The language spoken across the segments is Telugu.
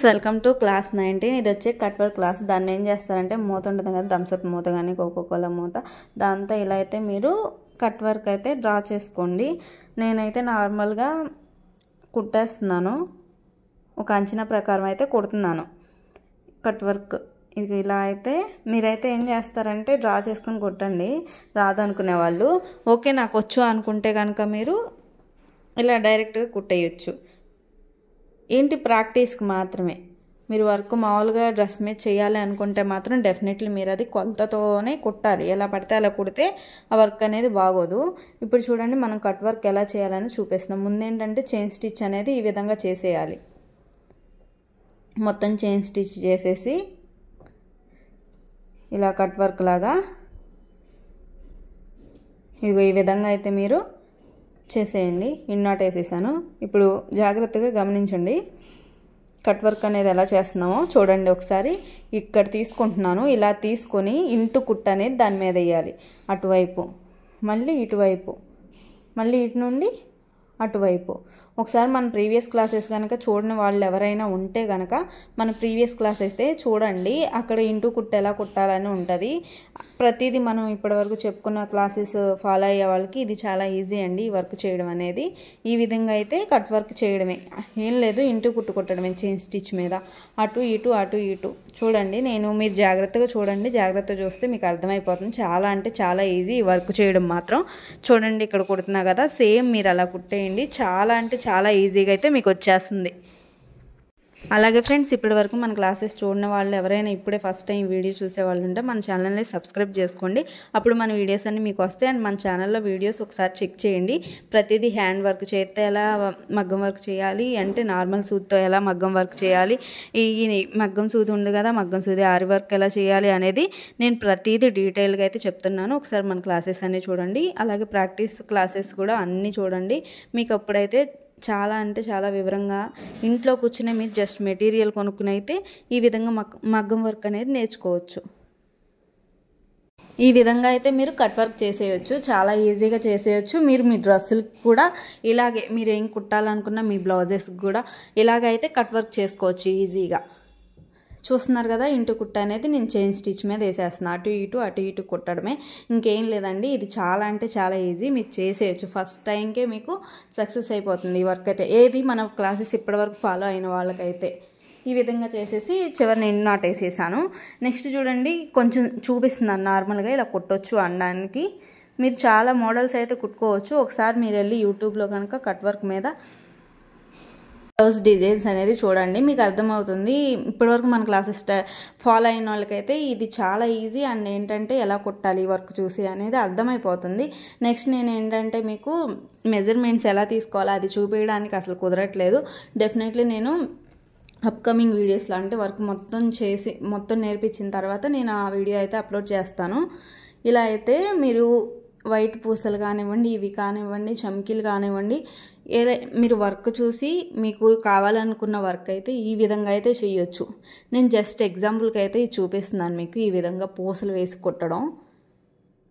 Welcome to class 19. ఇది వచ్చే కట్ వర్క్ క్లాస్. దాన్ని ఏం చేస్తారంటే మూత ఉంటుంది కదా, థమ్స్అప్ మూత కానీ కోకోకోలా మూత, దాంతో ఇలా అయితే మీరు కట్ వర్క్ అయితే డ్రా చేసుకోండి. నేనైతే నార్మల్గా కుట్టేస్తున్నాను, ఒక అంచనా ప్రకారం అయితే కుడుతున్నాను కట్ వర్క్. ఇది ఇలా అయితే మీరైతే ఏం చేస్తారంటే డ్రా చేసుకొని కుట్టండి. రాదనుకునే వాళ్ళు ఓకే నాకు వచ్చు అనుకుంటే కనుక మీరు ఇలా డైరెక్ట్గా కుట్టేయచ్చు. ఏంటి ప్రాక్టీస్కి మాత్రమే. మీరు వర్క్ మామూలుగా డ్రెస్ మీద చేయాలి అనుకుంటే మాత్రం డెఫినెట్లీ మీరు అది కొలతతోనే కుట్టాలి. ఎలా పడితే అలా కుడితే ఆ వర్క్ అనేది బాగోదు. ఇప్పుడు చూడండి మనం కట్ వర్క్ ఎలా చేయాలని చూపిస్తున్నాం. ముందేంటంటే చైన్ స్టిచ్ అనేది ఈ విధంగా చేసేయాలి. మొత్తం చైన్ స్టిచ్ చేసేసి ఇలా కట్ వర్క్ లాగా ఇదిగో ఈ విధంగా అయితే మీరు చేసేయండి. ఇన్నాట్ వేసేసాను. ఇప్పుడు జాగ్రత్తగా గమనించండి కట్ వర్క్ అనేది ఎలా చేస్తున్నామో చూడండి ఒకసారి. ఇక్కడ తీసుకుంటున్నాను, ఇలా తీసుకొని ఇంటూ కుట్టు అనేది దాని మీద వేయాలి. అటువైపు మళ్ళీ ఇటువైపు, మళ్ళీ ఇటు నుండి అటువైపు. ఒకసారి మన ప్రీవియస్ క్లాసెస్ కనుక చూడని వాళ్ళు ఎవరైనా ఉంటే కనుక మన ప్రీవియస్ క్లాస్ అయితే చూడండి. అక్కడ ఇంటూ కుట్టు ఎలా కుట్టాలని ఉంటుంది. ప్రతిదీ మనం ఇప్పటివరకు చెప్పుకున్న క్లాసెస్ ఫాలో అయ్యే వాళ్ళకి ఇది చాలా ఈజీ అండి ఈ వర్క్ చేయడం అనేది. ఈ విధంగా అయితే కట్ వర్క్ చేయడమే, ఏం లేదు ఇంటూ కుట్టు కుట్టడమే చైన్ స్టిచ్ మీద. అటు ఇటు అటు ఇటు చూడండి. మీరు జాగ్రత్తగా చూడండి, జాగ్రత్తగా చూస్తే మీకు అర్థమైపోతుంది. చాలా అంటే చాలా ఈజీ ఈ వర్క్ చేయడం మాత్రం. చూడండి ఇక్కడ కుడుతున్నా కదా, సేమ్ మీరు అలా కుట్టేయండి. చాలా అంటే చాలా ఈజీగా అయితే మీకు వచ్చేస్తుంది. అలాగే ఫ్రెండ్స్, ఇప్పటి వరకు మన క్లాసెస్ చూడని వాళ్ళు ఎవరైనా ఇప్పుడే ఫస్ట్ టైం వీడియో చూసే వాళ్ళు ఉంటే మన ఛానల్ని సబ్స్క్రైబ్ చేసుకోండి. అప్పుడు మన వీడియోస్ అన్ని మీకు వస్తాయి. అండ్ మన ఛానల్లో వీడియోస్ ఒకసారి చెక్ చేయండి. ప్రతిదీ హ్యాండ్ వర్క్ చేస్తే ఎలా మగ్గం వర్క్ చేయాలి, అంటే నార్మల్ సూదితో ఎలా మగ్గం వర్క్ చేయాలి, ఈ మగ్గం సూది ఉంది కదా మగ్గం సూది ఆరి వర్క్ ఎలా చేయాలి అనేది నేను ప్రతిదీ డీటెయిల్గా అయితే చెప్తున్నాను. ఒకసారి మన క్లాసెస్ అన్నీ చూడండి. అలాగే ప్రాక్టీస్ క్లాసెస్ కూడా అన్నీ చూడండి. మీకు అప్పుడైతే చాలా అంటే చాలా వివరంగా ఇంట్లో కూర్చునే మీరు జస్ట్ మెటీరియల్ కొనుక్కుని అయితే ఈ విధంగా మగ్గం వర్క్ అనేది నేర్చుకోవచ్చు. ఈ విధంగా అయితే మీరు కట్ వర్క్ చేసేయచ్చు, చాలా ఈజీగా చేసేయచ్చు. మీరు మీ డ్రెస్సులకి కూడా ఇలాగే మీరు ఏం కుట్టాలనుకున్న మీ బ్లౌజెస్కి కూడా ఇలాగైతే కట్ వర్క్ చేసుకోవచ్చు ఈజీగా. చూస్తున్నారు కదా, ఇంటూ కుట్ట అనేది నేను చైన్ స్టిచ్ మీద వేసేస్తున్నాను. అటు ఇటు కుట్టడమే, ఇంకేం లేదండి. ఇది చాలా అంటే చాలా ఈజీ, మీరు చేసేయచ్చు. ఫస్ట్ టైంకే మీకు సక్సెస్ అయిపోతుంది ఈ వర్క్ అయితే. ఏది మన క్లాసెస్ ఇప్పటివరకు ఫాలో అయిన వాళ్ళకైతే ఈ విధంగా చేసేసి చివరిని నాట్ వేసేసాను. నెక్స్ట్ చూడండి, కొంచెం చూపిస్తున్నాను నార్మల్గా ఇలా కుట్టొచ్చు అనడానికి. మీరు చాలా మోడల్స్ అయితే కుట్టుకోవచ్చు. ఒకసారి మీరు వెళ్ళి యూట్యూబ్లో కనుక కట్ వర్క్ మీద బ్లౌజ్ డిజైన్స్ అనేది చూడండి, మీకు అర్థమవుతుంది. ఇప్పటివరకు మన క్లాసెస్ ఫాలో అయిన వాళ్ళకైతే ఇది చాలా ఈజీ. అండ్ ఏంటంటే ఎలా కుట్టాలి వర్క్ చూసి అనేది అర్థమైపోతుంది. నెక్స్ట్ నేను ఏంటంటే మీకు మెజర్మెంట్స్ ఎలా తీసుకోవాలో అది చూపించడానికి అసలు కుదరట్లేదు. డెఫినెట్లీ నేను అప్కమింగ్ వీడియోస్లో అంటే వర్క్ మొత్తం నేర్పించిన తర్వాత నేను ఆ వీడియో అయితే అప్లోడ్ చేస్తాను. ఇలా అయితే మీరు వైట్ పూసలు కానివ్వండి, ఇవి కానివ్వండి, చమ్కీలు కానివ్వండి, మీరు వర్క్ చూసి మీకు కావాలనుకున్న వర్క్ అయితే ఈ విధంగా అయితే చేయొచ్చు. నేను జస్ట్ ఎగ్జాంపుల్కి అయితే ఇది చూపిస్తున్నాను మీకు. ఈ విధంగా పూసలు వేసి కుట్టడం,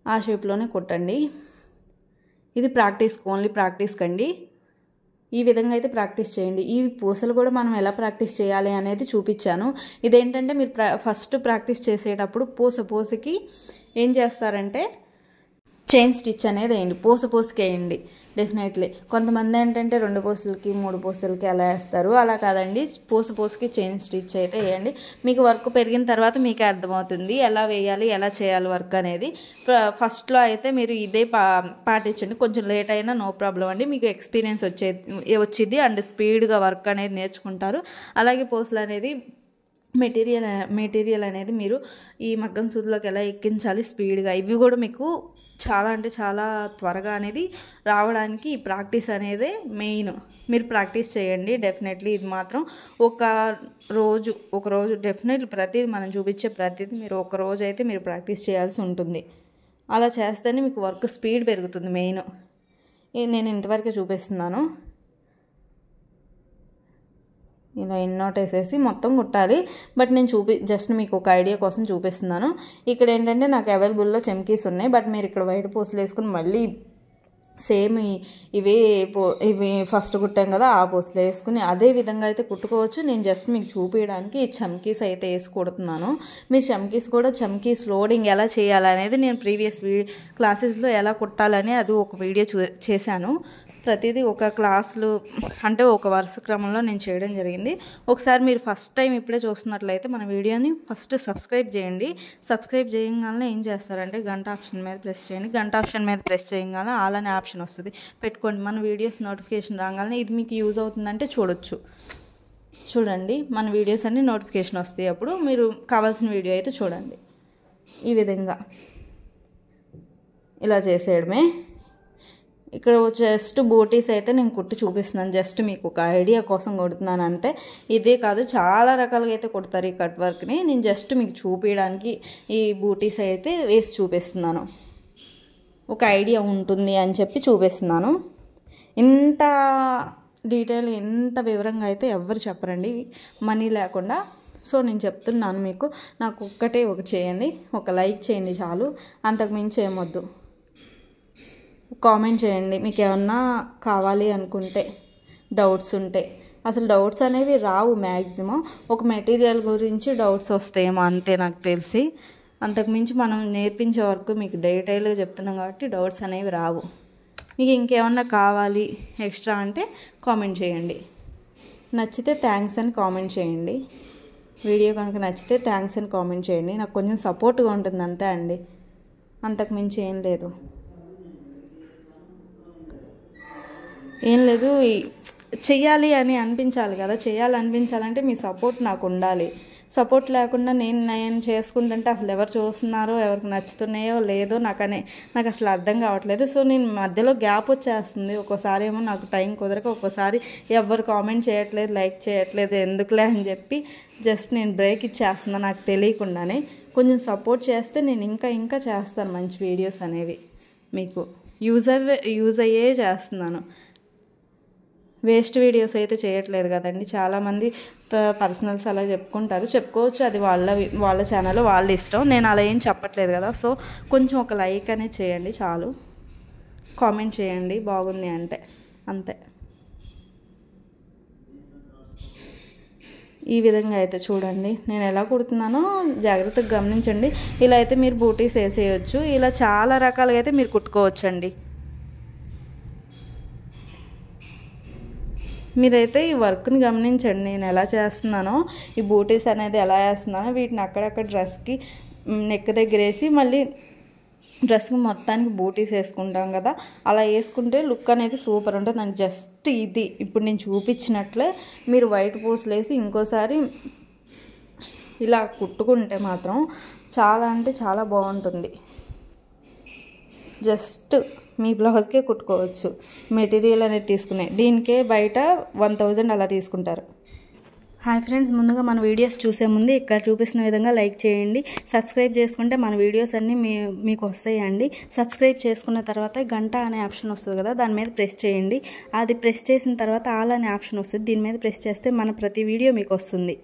ఆ షేప్లోనే కుట్టండి. ఇది ఓన్లీ ప్రాక్టీస్కి అండి. ఈ విధంగా అయితే ప్రాక్టీస్ చేయండి. ఈ పూసలు కూడా మనం ఎలా ప్రాక్టీస్ చేయాలి అనేది చూపించాను. ఇదేంటంటే మీరు ఫస్ట్ ప్రాక్టీస్ చేసేటప్పుడు పూసకి ఏం చేస్తారంటే చైన్ స్టిచ్ అనేది వేయండి, పూసకి వేయండి డెఫినెట్లీ. కొంతమంది ఏంటంటే 2 పూసలకి 3 పూసలకి అలా వేస్తారు. అలా కాదండి, పూసకి చైన్ స్టిచ్ అయితే వేయండి. మీకు వర్క్ పెరిగిన తర్వాత మీకే అర్థమవుతుంది ఎలా వేయాలి, ఎలా చేయాలి వర్క్ అనేది. ఫస్ట్లో అయితే మీరు ఇదే పాటించండి. కొంచెం లేట్ అయినా నో ప్రాబ్లం అండి, మీకు ఎక్స్పీరియన్స్ వచ్చింది అండ్ స్పీడ్గా వర్క్ అనేది నేర్చుకుంటారు. అలాగే పూసలు అనేది మెటీరియల్ అనేది మీరు ఈ మగ్గం సూదిలోకి ఎలా ఎక్కించాలి స్పీడ్గా, ఇవి కూడా మీకు చాలా అంటే చాలా త్వరగా అనేది రావడానికి ఈ ప్రాక్టీస్ అనేది మెయిన్. మీరు ప్రాక్టీస్ చేయండి డెఫినెట్లీ. ఇది మాత్రం ఒక రోజు డెఫినెట్లీ ప్రతిదీ మనం చూపించే ప్రతిదీ మీరు ఒక రోజు అయితే మీరు ప్రాక్టీస్ చేయాల్సి ఉంటుంది. అలా చేస్తేనే మీకు వర్క్ స్పీడ్ పెరుగుతుంది మెయిన్. నేను ఇంతవరకు చూపిస్తున్నాను. ఇలా ఇన్నోట్ వేసేసి మొత్తం కుట్టాలి. బట్ నేను జస్ట్ మీకు ఒక ఐడియా కోసం చూపిస్తున్నాను. ఇక్కడ ఏంటంటే నాకు అవైలబుల్లో చమ్కీస్ ఉన్నాయి. బట్ మీరు ఇక్కడ వైట్ పూసలు వేసుకుని మళ్ళీ సేమ్ ఇవి ఫస్ట్ కుట్టాం కదా ఆ పోస్టులు వేసుకుని అదే విధంగా అయితే కుట్టుకోవచ్చు. నేను జస్ట్ మీకు చూపించడానికి ఈ చమ్కీస్ అయితే వేసి కుడుతున్నాను. మీరు చమ్కీస్ లోడింగ్ ఎలా చేయాలనేది నేను ప్రీవియస్ క్లాసెస్లో ఎలా కుట్టాలని అది ఒక వీడియో చేశాను. ప్రతిదీ ఒక క్లాసులు అంటే ఒక వరుస క్రమంలో నేను చేయడం జరిగింది. ఒకసారి మీరు ఫస్ట్ టైం ఇప్పుడే చూస్తున్నట్లయితే మన వీడియోని ఫస్ట్ సబ్స్క్రైబ్ చేయండి. సబ్స్క్రైబ్ చేయగానే ఏం చేస్తారంటే గంట ఆప్షన్ మీద ప్రెస్ చేయండి. గంట ఆప్షన్ మీద ప్రెస్ చేయగానే ఆల్ అనే ఆప్షన్ వస్తుంది, పెట్టుకోండి. మన వీడియోస్ నోటిఫికేషన్ రాగానే ఇది మీకు యూజ్ అవుతుందంటే చూడండి మన వీడియోస్ అన్నీ నోటిఫికేషన్ వస్తాయి. అప్పుడు మీరు కావాల్సిన వీడియో అయితే చూడండి. ఈ విధంగా ఇలా చేసేయడమే. ఇక్కడ జస్ట్ బూటీస్ అయితే నేను కుట్టి చూపిస్తున్నాను, జస్ట్ మీకు ఒక ఐడియా కోసం కొడుతున్నాను అంతే. ఇదే కాదు చాలా రకాలుగా అయితే కుడతారు ఈ కట్ వర్క్ని. నేను జస్ట్ మీకు చూపించడానికి ఈ బూటీస్ అయితే వేసి చూపిస్తున్నాను, ఒక ఐడియా ఉంటుంది అని చెప్పి చూపిస్తున్నాను. ఇంత డీటెయిల్ ఇంత వివరంగా అయితే ఎవ్వరు చెప్పరండి మనీ లేకుండా. సో నేను చెప్తున్నాను మీకు. నాకు ఒకటి చేయండి, ఒక లైక్ చేయండి చాలు, అంతకు మించి ఏమొద్దు. కామెంట్ చేయండి మీకు ఏమన్నా కావాలి అనుకుంటే, డౌట్స్ ఉంటే. అసలు డౌట్స్ అనేవి రావు మ్యాక్సిమం, ఒక మెటీరియల్ గురించి డౌట్స్ వస్తాయేమో అంతే నాకు తెలిసి. అంతకుమించి మనం నేర్పించే వరకు మీకు డీటెయిల్గా చెప్తున్నాం కాబట్టి డౌట్స్ అనేవి రావు. మీకు ఇంకేమన్నా కావాలి ఎక్స్ట్రా అంటే కామెంట్ చేయండి. నచ్చితే థ్యాంక్స్ అని కామెంట్ చేయండి. వీడియో కనుక నచ్చితే థ్యాంక్స్ అని కామెంట్ చేయండి. నాకు కొంచెం సపోర్ట్గా ఉంటుంది అంతే అండి, అంతకుమించి ఏం లేదు. చెయ్యాలి అని అనిపించాలి కదా, చేయాలనిపించాలంటే మీ సపోర్ట్ నాకు ఉండాలి. సపోర్ట్ లేకుండా నేను చేసుకుంటుంటే అసలు ఎవరు చూస్తున్నారో, ఎవరికి నచ్చుతున్నాయో లేదో నాకు అసలు అర్థం కావట్లేదు. సో నేను మధ్యలో గ్యాప్ వచ్చేస్తుంది. ఒక్కోసారి ఏమో నాకు టైం కుదరక, ఒక్కోసారి ఎవరు కామెంట్ చేయట్లేదు, లైక్ చేయట్లేదు, ఎందుకులే అని చెప్పి జస్ట్ నేను బ్రేక్ ఇచ్చేస్తున్నాను నాకు తెలియకుండానే. కొంచెం సపోర్ట్ చేస్తే నేను ఇంకా చేస్తాను మంచి వీడియోస్ అనేవి. మీకు యూజ్ అయ్యే చేస్తున్నాను, వేస్ట్ వీడియోస్ అయితే చేయట్లేదు కదండి. చాలామంది పర్సనల్స్ అలా చెప్పుకోవచ్చు, అది వాళ్ళ ఛానల్ వాళ్ళ ఇష్టం. నేను అలా ఏం చెప్పట్లేదు కదా. సో కొంచెం ఒక లైక్ అనేది చేయండి చాలు, కామెంట్ చేయండి బాగుంది అంటే అంతే. ఈ విధంగా అయితే చూడండి నేను ఎలా కుడుతున్నానో జాగ్రత్తగా గమనించండి. ఇలా అయితే మీరు బూటీస్ వేసేయచ్చు, ఇలా చాలా రకాలుగా అయితే మీరు కుట్టుకోవచ్చండి. మీరైతే ఈ వర్క్ని గమనించండి, నేను ఎలా చేస్తున్నానో, ఈ బూటీస్ అనేది ఎలా వేస్తున్నానో, వీటిని అక్కడక్కడ డ్రెస్కి నెక్ దగ్గర వేసి మళ్ళీ డ్రెస్కి మొత్తానికి బూటీస్ వేసుకుంటాం కదా, అలా వేసుకుంటే లుక్ అనేది సూపర్ ఉంటుంది. నాకు జస్ట్ ఇది ఇప్పుడు నేను చూపించినట్లే మీరు వైట్ పూసలు వేసి ఇంకోసారి ఇలా కుట్టుకుంటే మాత్రం చాలా అంటే చాలా బాగుంటుంది. జస్ట్ మీ బ్లౌజ్కే కుట్టుకోవచ్చు. మెటీరియల్ అనేది తీసుకునే దీనికే బయట 1000 అలా తీసుకుంటారు. హాయ్ ఫ్రెండ్స్, ముందుగా మన వీడియోస్ చూసే ముందు ఇక్కడ చూపిస్తున్న విధంగా లైక్ చేయండి. సబ్స్క్రైబ్ చేసుకుంటే మన వీడియోస్ అన్నీ మీకు వస్తాయండి. సబ్స్క్రైబ్ చేసుకున్న తర్వాత గంట అనే ఆప్షన్ వస్తుంది కదా, దాని మీద ప్రెస్ చేయండి. అది ప్రెస్ చేసిన తర్వాత ఆల్ అనే ఆప్షన్ వస్తుంది, దీని మీద ప్రెస్ చేస్తే మన ప్రతి వీడియో మీకు వస్తుంది.